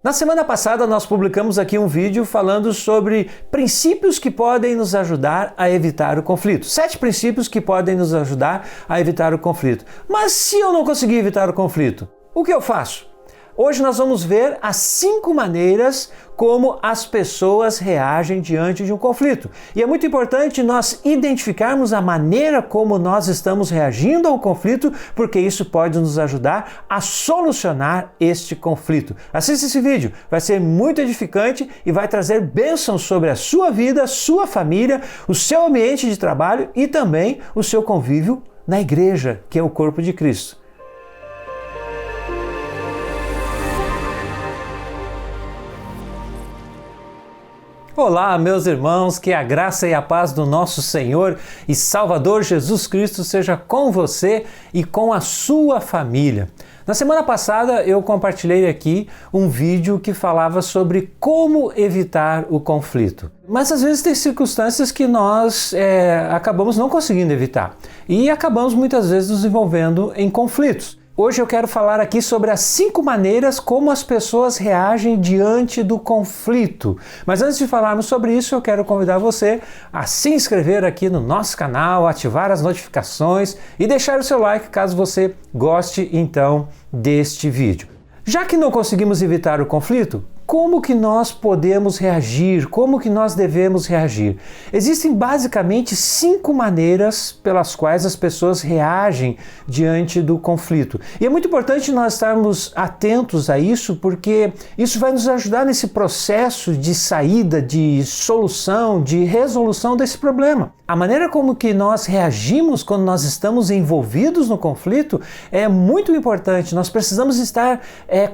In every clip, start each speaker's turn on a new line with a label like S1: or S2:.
S1: Na semana passada nós publicamos aqui um vídeo falando sobre princípios que podem nos ajudar a evitar o conflito. 7 princípios que podem nos ajudar a evitar o conflito. Mas se eu não conseguir evitar o conflito, o que eu faço? Hoje nós vamos ver as 5 maneiras como as pessoas reagem diante de um conflito. E é muito importante nós identificarmos a maneira como nós estamos reagindo ao conflito, porque isso pode nos ajudar a solucionar este conflito. Assista esse vídeo, vai ser muito edificante e vai trazer bênçãos sobre a sua vida, sua família, o seu ambiente de trabalho e também o seu convívio na igreja, que é o corpo de Cristo. Olá, meus irmãos, que a graça e a paz do nosso Senhor e Salvador Jesus Cristo seja com você e com a sua família. Na semana passada eu compartilhei aqui um vídeo que falava sobre como evitar o conflito. Mas às vezes tem circunstâncias que nós acabamos não conseguindo evitar e acabamos muitas vezes nos envolvendo em conflitos. Hoje eu quero falar aqui sobre as 5 maneiras como as pessoas reagem diante do conflito. Mas antes de falarmos sobre isso, eu quero convidar você a se inscrever aqui no nosso canal, ativar as notificações e deixar o seu like caso você goste então deste vídeo. Já que não conseguimos evitar o conflito, como que nós podemos reagir? Como que nós devemos reagir? Existem basicamente 5 maneiras pelas quais as pessoas reagem diante do conflito. E é muito importante nós estarmos atentos a isso, porque isso vai nos ajudar nesse processo de saída, de solução, de resolução desse problema. A maneira como que nós reagimos quando nós estamos envolvidos no conflito é muito importante. Nós precisamos estar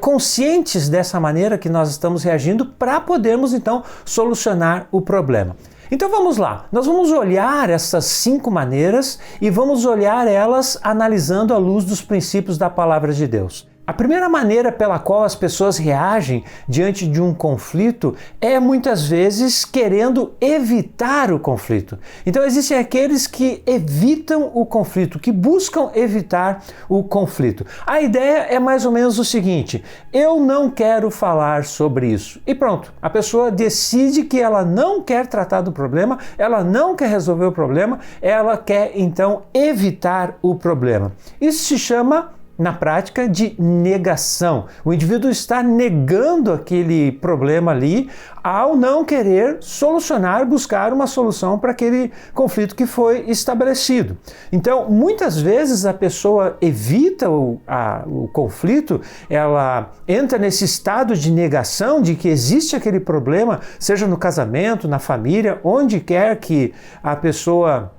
S1: conscientes dessa maneira que nós estamos reagindo para podermos então solucionar o problema. Então vamos lá, nós vamos olhar essas 5 maneiras e vamos olhar elas analisando à luz dos princípios da palavra de Deus. A primeira maneira pela qual as pessoas reagem diante de um conflito é muitas vezes querendo evitar o conflito. Então existem aqueles que evitam o conflito, que buscam evitar o conflito. A ideia é mais ou menos o seguinte: eu não quero falar sobre isso. E pronto, a pessoa decide que ela não quer tratar do problema, ela não quer resolver o problema, ela quer então evitar o problema. Isso se chama na prática de negação. O indivíduo está negando aquele problema ali ao não querer solucionar, buscar uma solução para aquele conflito que foi estabelecido. Então, muitas vezes a pessoa evita o conflito, ela entra nesse estado de negação de que existe aquele problema, seja no casamento, na família, onde quer que a pessoa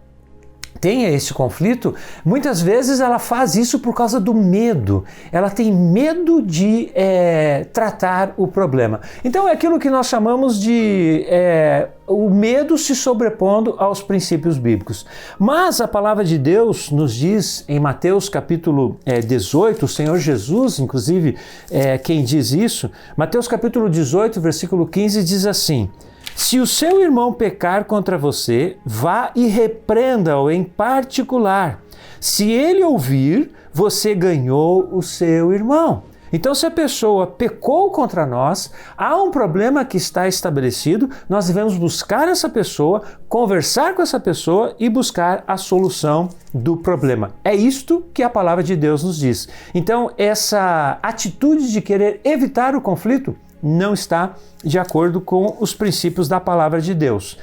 S1: tenha esse conflito. Muitas vezes ela faz isso por causa do medo. Ela tem medo de tratar o problema. Então é aquilo que nós chamamos de o medo se sobrepondo aos princípios bíblicos. Mas a palavra de Deus nos diz em Mateus capítulo 18, o Senhor Jesus, inclusive, quem diz isso, Mateus capítulo 18, versículo 15, diz assim: se o seu irmão pecar contra você, vá e repreenda-o em particular. Se ele ouvir, você ganhou o seu irmão. Então, se a pessoa pecou contra nós, há um problema que está estabelecido, nós devemos buscar essa pessoa, conversar com essa pessoa e buscar a solução do problema. É isto que a palavra de Deus nos diz. Então, essa atitude de querer evitar o conflito não está de acordo com os princípios da palavra de Deus.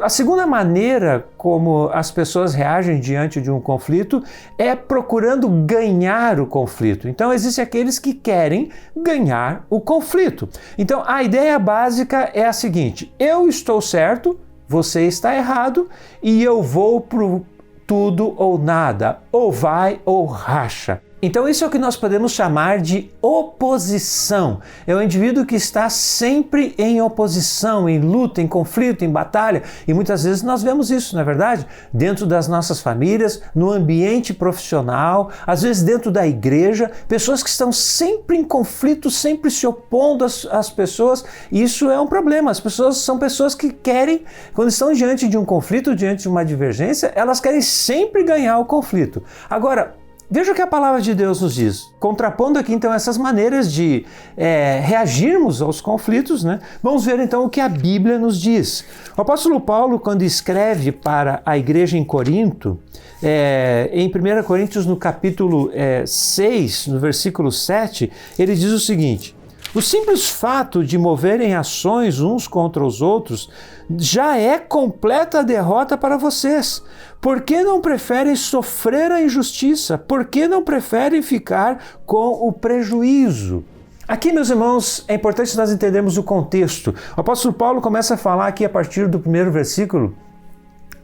S1: A segunda maneira como as pessoas reagem diante de um conflito é procurando ganhar o conflito. Então existem aqueles que querem ganhar o conflito. Então a ideia básica é a seguinte: eu estou certo, você está errado e eu vou pro tudo ou nada, ou vai ou racha. Então isso é o que nós podemos chamar de oposição. É o indivíduo que está sempre em oposição, em luta, em conflito, em batalha. E muitas vezes nós vemos isso, não é verdade? Dentro das nossas famílias, no ambiente profissional, às vezes dentro da igreja, pessoas que estão sempre em conflito, sempre se opondo às pessoas. E isso é um problema. As pessoas são pessoas que querem, quando estão diante de um conflito, diante de uma divergência, elas querem sempre ganhar o conflito. Agora, Veja o que a palavra de Deus nos diz, contrapondo aqui então essas maneiras de reagirmos aos conflitos, né? Vamos ver então o que a Bíblia nos diz. O apóstolo Paulo, quando escreve para a igreja em Corinto, em 1 Coríntios no capítulo 6, no versículo 7, ele diz o seguinte: o simples fato de moverem ações uns contra os outros já é completa derrota para vocês. Por que não preferem sofrer a injustiça? Por que não preferem ficar com o prejuízo? Aqui, meus irmãos, é importante nós entendermos o contexto. O apóstolo Paulo começa a falar aqui a partir do primeiro versículo,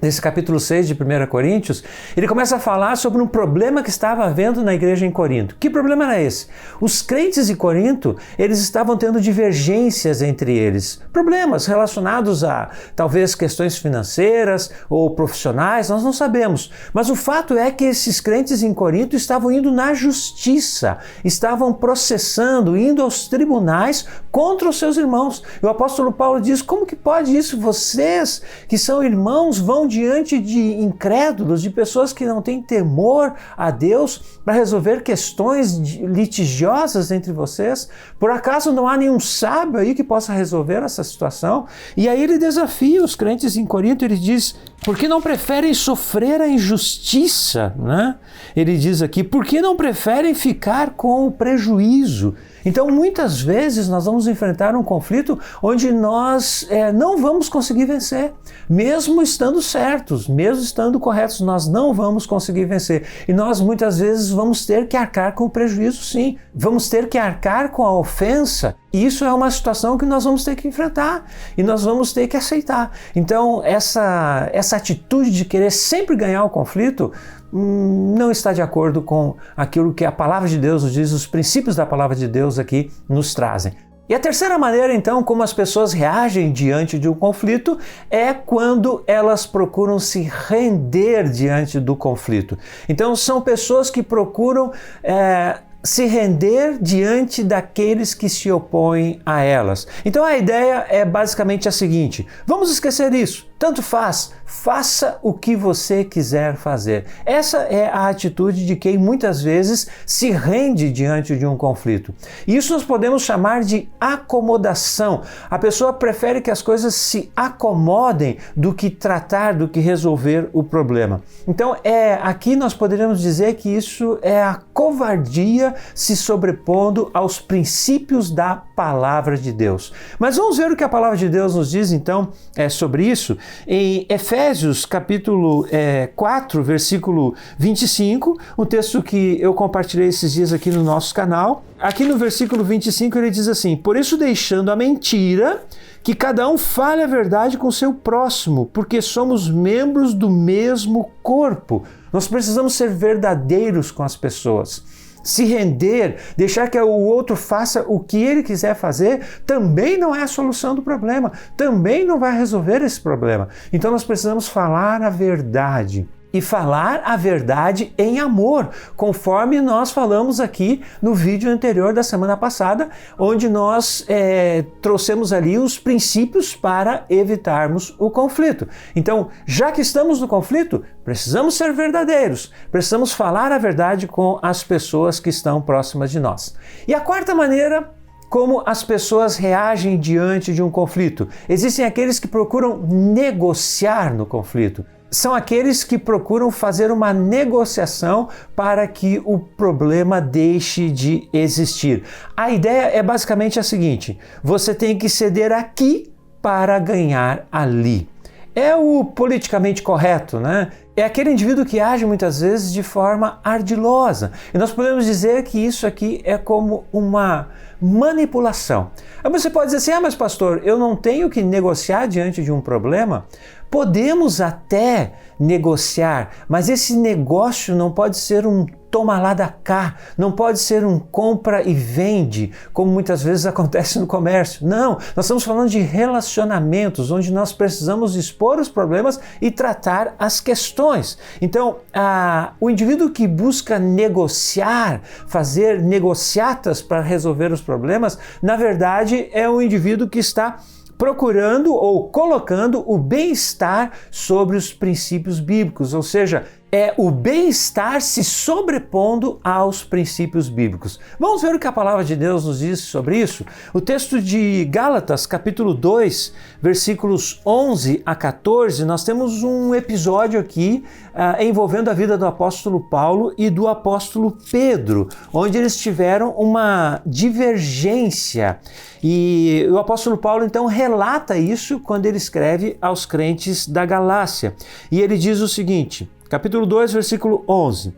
S1: nesse capítulo 6 de 1 Coríntios, ele começa a falar sobre um problema que estava havendo na igreja em Corinto. Que problema era esse? Os crentes de Corinto, eles estavam tendo divergências entre eles. Problemas relacionados a, talvez, questões financeiras ou profissionais, nós não sabemos. Mas o fato é que esses crentes em Corinto estavam indo na justiça, estavam processando, indo aos tribunais contra os seus irmãos. E o apóstolo Paulo diz: como que pode isso? Vocês, que são irmãos, vão diante de incrédulos, de pessoas que não têm temor a Deus para resolver questões litigiosas entre vocês? Por acaso não há nenhum sábio aí que possa resolver essa situação? E aí ele desafia os crentes em Corinto, ele diz: por que não preferem sofrer a injustiça? Né? Ele diz aqui: por que não preferem ficar com o prejuízo? Então, muitas vezes nós vamos enfrentar um conflito onde nós não vamos conseguir vencer. Mesmo estando certos, mesmo estando corretos, nós não vamos conseguir vencer. E nós muitas vezes vamos ter que arcar com o prejuízo, sim. Vamos ter que arcar com a ofensa. E isso é uma situação que nós vamos ter que enfrentar e nós vamos ter que aceitar. Então, essa atitude de querer sempre ganhar o conflito não está de acordo com aquilo que a palavra de Deus nos diz, os princípios da palavra de Deus aqui nos trazem. E a terceira maneira, então, como as pessoas reagem diante de um conflito é quando elas procuram se render diante do conflito. Então, são pessoas que procuram se render diante daqueles que se opõem a elas. Então a ideia é basicamente a seguinte: vamos esquecer isso, tanto faz, faça o que você quiser fazer. Essa é a atitude de quem muitas vezes se rende diante de um conflito. E isso nós podemos chamar de acomodação. A pessoa prefere que as coisas se acomodem do que tratar, do que resolver o problema. Então aqui nós poderíamos dizer que isso é a covardia se sobrepondo aos princípios da palavra de Deus. Mas vamos ver o que a palavra de Deus nos diz então sobre isso. Em Efésios capítulo 4, versículo 25, um texto que eu compartilhei esses dias aqui no nosso canal. Aqui no versículo 25 ele diz assim: por isso, deixando a mentira, que cada um fale a verdade com o seu próximo, porque somos membros do mesmo corpo. Nós precisamos ser verdadeiros com as pessoas. Se render, deixar que o outro faça o que ele quiser fazer, também não é a solução do problema, também não vai resolver esse problema. Então nós precisamos falar a verdade. E falar a verdade em amor, conforme nós falamos aqui no vídeo anterior da semana passada, onde nós trouxemos ali os princípios para evitarmos o conflito. Então, já que estamos no conflito, precisamos ser verdadeiros, precisamos falar a verdade com as pessoas que estão próximas de nós. E a quarta maneira como as pessoas reagem diante de um conflito: existem aqueles que procuram negociar no conflito. São aqueles que procuram fazer uma negociação para que o problema deixe de existir. A ideia é basicamente a seguinte: você tem que ceder aqui para ganhar ali. É o politicamente correto, né? É aquele indivíduo que age muitas vezes de forma ardilosa. E nós podemos dizer que isso aqui é como uma manipulação. Aí você pode dizer assim: mas pastor, eu não tenho que negociar diante de um problema? Podemos até negociar, mas esse negócio não pode ser um toma lá da cá, não pode ser um compra e vende, como muitas vezes acontece no comércio. Não, nós estamos falando de relacionamentos, onde nós precisamos expor os problemas e tratar as questões. Então, o indivíduo que busca negociar, fazer negociatas para resolver os problemas, na verdade é um indivíduo que está procurando ou colocando o bem-estar sobre os princípios bíblicos, ou seja, é o bem-estar se sobrepondo aos princípios bíblicos. Vamos ver o que a palavra de Deus nos diz sobre isso? O texto de Gálatas, capítulo 2, versículos 11 a 14, nós temos um episódio aqui envolvendo a vida do apóstolo Paulo e do apóstolo Pedro, onde eles tiveram uma divergência. E o apóstolo Paulo então relata isso quando ele escreve aos crentes da Galácia. E ele diz o seguinte, capítulo 2, versículo 11.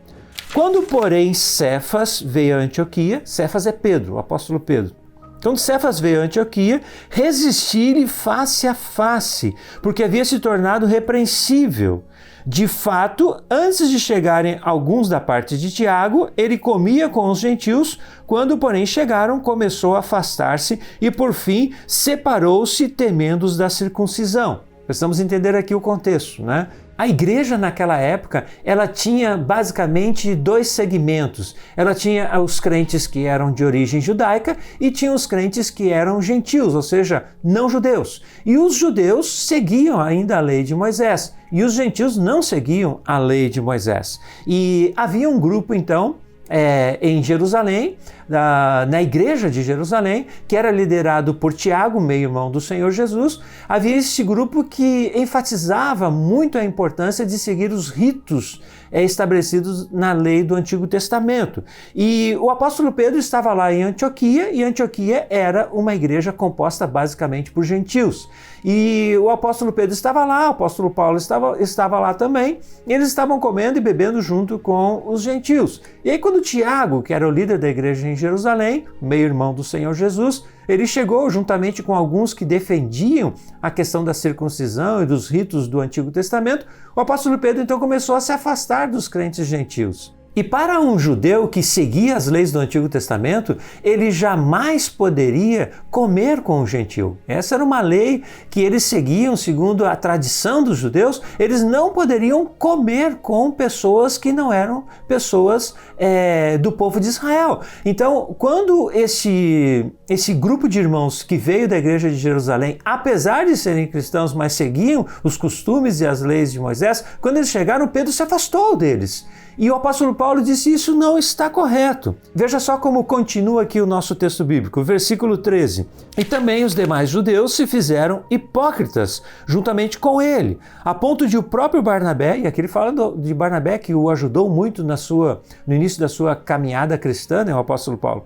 S1: Quando, porém, Cefas veio a Antioquia, Cefas é Pedro, o apóstolo Pedro. Quando Cefas veio a Antioquia, resisti-lhe face a face, porque havia se tornado repreensível. De fato, antes de chegarem alguns da parte de Tiago, ele comia com os gentios. Quando, porém, chegaram, começou a afastar-se e, por fim, separou-se, temendo os da circuncisão. Precisamos entender aqui o contexto, né? A igreja naquela época, ela tinha basicamente dois segmentos. Ela tinha os crentes que eram de origem judaica e tinha os crentes que eram gentios, ou seja, não judeus. E os judeus seguiam ainda a lei de Moisés e os gentios não seguiam a lei de Moisés. E havia um grupo, então, em Jerusalém, na igreja de Jerusalém, que era liderado por Tiago, meio-irmão do Senhor Jesus. Havia esse grupo que enfatizava muito a importância de seguir os ritos estabelecidos na lei do Antigo Testamento. E o apóstolo Pedro estava lá em Antioquia, e Antioquia era uma igreja composta basicamente por gentios. E o apóstolo Pedro estava lá, o apóstolo Paulo estava lá também, e eles estavam comendo e bebendo junto com os gentios. E aí quando Tiago, que era o líder da igreja em Jerusalém, meio-irmão do Senhor Jesus, ele chegou juntamente com alguns que defendiam a questão da circuncisão e dos ritos do Antigo Testamento. O apóstolo Pedro então começou a se afastar dos crentes gentios. E para um judeu que seguia as leis do Antigo Testamento, ele jamais poderia comer com um gentil. Essa era uma lei que eles seguiam segundo a tradição dos judeus. Eles não poderiam comer com pessoas que não eram pessoas do povo de Israel. Então, quando esse grupo de irmãos que veio da igreja de Jerusalém, apesar de serem cristãos, mas seguiam os costumes e as leis de Moisés, quando eles chegaram, Pedro se afastou deles. E o apóstolo Paulo disse: isso não está correto. Veja só como continua aqui o nosso texto bíblico, versículo 13. E também os demais judeus se fizeram hipócritas juntamente com ele, a ponto de o próprio Barnabé, e aqui ele fala de Barnabé que o ajudou muito no início da sua caminhada cristã, né, o apóstolo Paulo.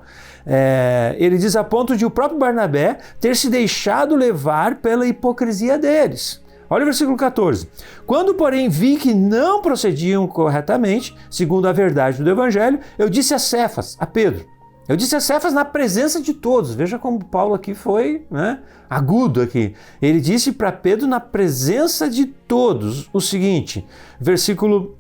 S1: Ele diz a ponto de o próprio Barnabé ter se deixado levar pela hipocrisia deles. Olha o versículo 14. Quando, porém, vi que não procediam corretamente, segundo a verdade do Evangelho, eu disse a Cefas, a Pedro, eu disse a Cefas na presença de todos. Veja como Paulo aqui foi, né, agudo aqui. Ele disse para Pedro na presença de todos o seguinte, versículo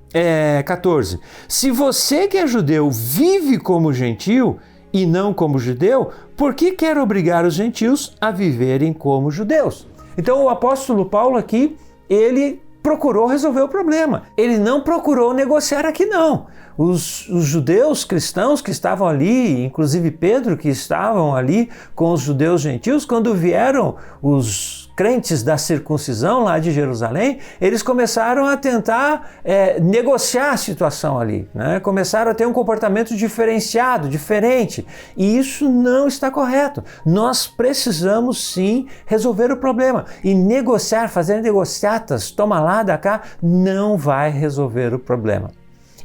S1: 14. Se você que é judeu vive como gentio e não como judeu, por que quer obrigar os gentios a viverem como judeus? Então o apóstolo Paulo aqui, ele procurou resolver o problema. Ele não procurou negociar aqui não. Os judeus cristãos que estavam ali, inclusive Pedro, que estavam ali com os judeus gentios, quando vieram os crentes da circuncisão lá de Jerusalém, eles começaram a tentar negociar a situação ali, né? Começaram a ter um comportamento diferenciado, diferente, e isso não está correto. Nós precisamos sim resolver o problema, e negociar, fazer negociatas, toma lá, dá cá, não vai resolver o problema.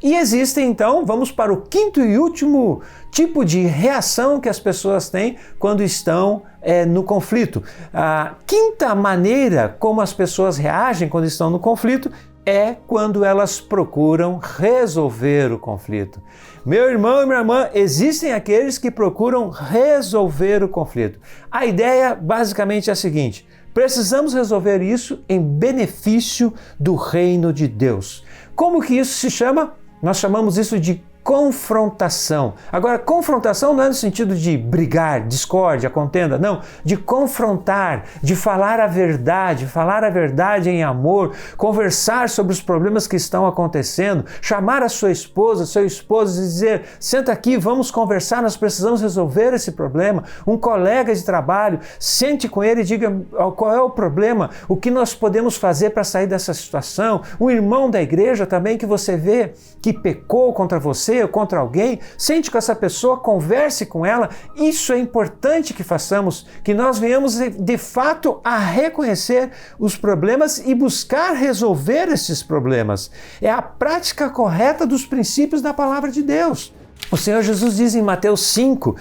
S1: E existem então, vamos para o quinto e último tipo de reação que as pessoas têm quando estão no conflito. A quinta maneira como as pessoas reagem quando estão no conflito é quando elas procuram resolver o conflito. Meu irmão e minha irmã, existem aqueles que procuram resolver o conflito. A ideia basicamente é a seguinte: precisamos resolver isso em benefício do reino de Deus. Como que isso se chama? Nós chamamos isso de confrontação. Agora, confrontação não é no sentido de brigar, discórdia, contenda, não, de confrontar, de falar a verdade em amor, conversar sobre os problemas que estão acontecendo, chamar a sua esposa, seu esposo e dizer, senta aqui, vamos conversar, nós precisamos resolver esse problema. Um colega de trabalho, sente com ele e diga qual é o problema, o que nós podemos fazer para sair dessa situação. Um irmão da igreja também que você vê que pecou contra você, ou contra alguém, sente com essa pessoa, converse com ela. Isso é importante que façamos, que nós venhamos de fato a reconhecer os problemas e buscar resolver esses problemas. É a prática correta dos princípios da palavra de Deus. O Senhor Jesus diz em Mateus 5,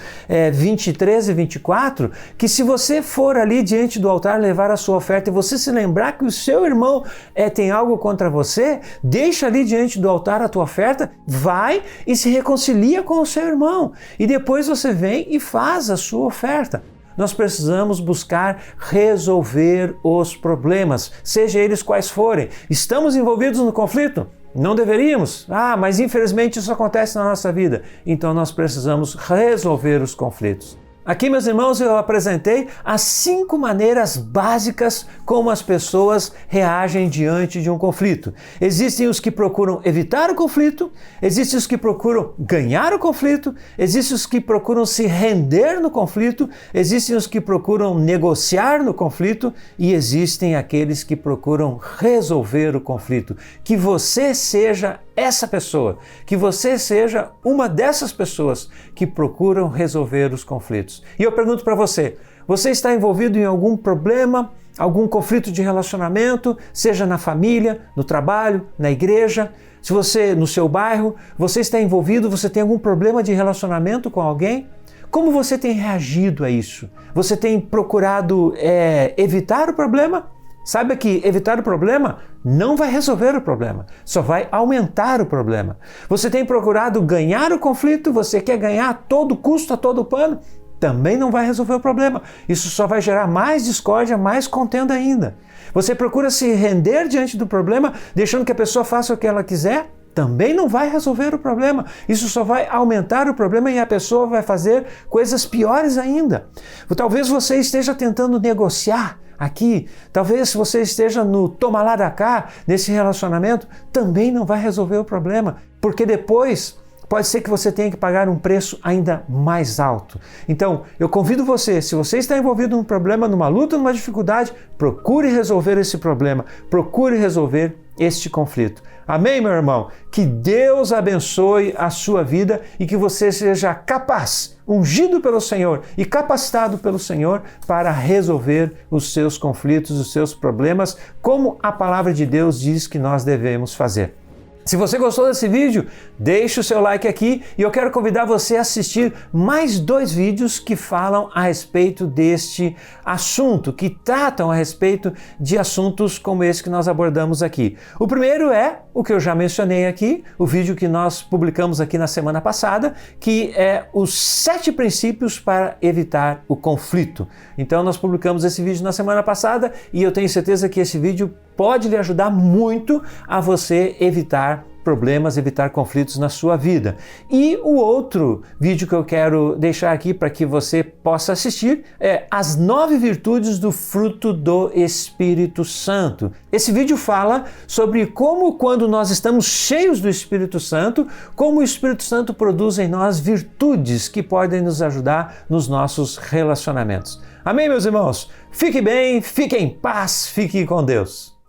S1: 23 e 24, que se você for ali diante do altar levar a sua oferta e você se lembrar que o seu irmão tem algo contra você, deixa ali diante do altar a tua oferta, vai e se reconcilia com o seu irmão. E depois você vem e faz a sua oferta. Nós precisamos buscar resolver os problemas, seja eles quais forem. Estamos envolvidos no conflito? Não deveríamos? Mas infelizmente isso acontece na nossa vida. Então nós precisamos resolver os conflitos. Aqui, meus irmãos, eu apresentei as 5 maneiras básicas como as pessoas reagem diante de um conflito. Existem os que procuram evitar o conflito, existem os que procuram ganhar o conflito, existem os que procuram se render no conflito, existem os que procuram negociar no conflito e existem aqueles que procuram resolver o conflito. Que você seja essa pessoa, que você seja uma dessas pessoas que procuram resolver os conflitos. E eu pergunto para você, você está envolvido em algum problema, algum conflito de relacionamento, seja na família, no trabalho, na igreja, se você no seu bairro, você está envolvido, você tem algum problema de relacionamento com alguém? Como você tem reagido a isso? Você tem procurado evitar o problema? Saiba que evitar o problema não vai resolver o problema, só vai aumentar o problema. Você tem procurado ganhar o conflito, você quer ganhar a todo custo, a todo pano, também não vai resolver o problema. Isso só vai gerar mais discórdia, mais contenda ainda. Você procura se render diante do problema, deixando que a pessoa faça o que ela quiser, também não vai resolver o problema. Isso só vai aumentar o problema e a pessoa vai fazer coisas piores ainda. Talvez você esteja tentando negociar aqui, talvez você esteja no toma lá da cá, nesse relacionamento, também não vai resolver o problema, porque depois pode ser que você tenha que pagar um preço ainda mais alto. Então, eu convido você, se você está envolvido num problema, numa luta, numa dificuldade, procure resolver esse problema, procure resolver este conflito. Amém, meu irmão? Que Deus abençoe a sua vida e que você seja capaz, ungido pelo Senhor e capacitado pelo Senhor para resolver os seus conflitos, os seus problemas, como a palavra de Deus diz que nós devemos fazer. Se você gostou desse vídeo, deixe o seu like aqui e eu quero convidar você a assistir mais 2 vídeos que falam a respeito deste assunto, que tratam a respeito de assuntos como esse que nós abordamos aqui. O primeiro é o que eu já mencionei aqui, o vídeo que nós publicamos aqui na semana passada, que é os 7 princípios para evitar o conflito. Então nós publicamos esse vídeo na semana passada e eu tenho certeza que esse vídeo pode lhe ajudar muito a você evitar problemas, evitar conflitos na sua vida. E o outro vídeo que eu quero deixar aqui para que você possa assistir é as 9 virtudes do fruto do Espírito Santo. Esse vídeo fala sobre como, quando nós estamos cheios do Espírito Santo, como o Espírito Santo produz em nós virtudes que podem nos ajudar nos nossos relacionamentos. Amém, meus irmãos? Fique bem, fique em paz, fique com Deus.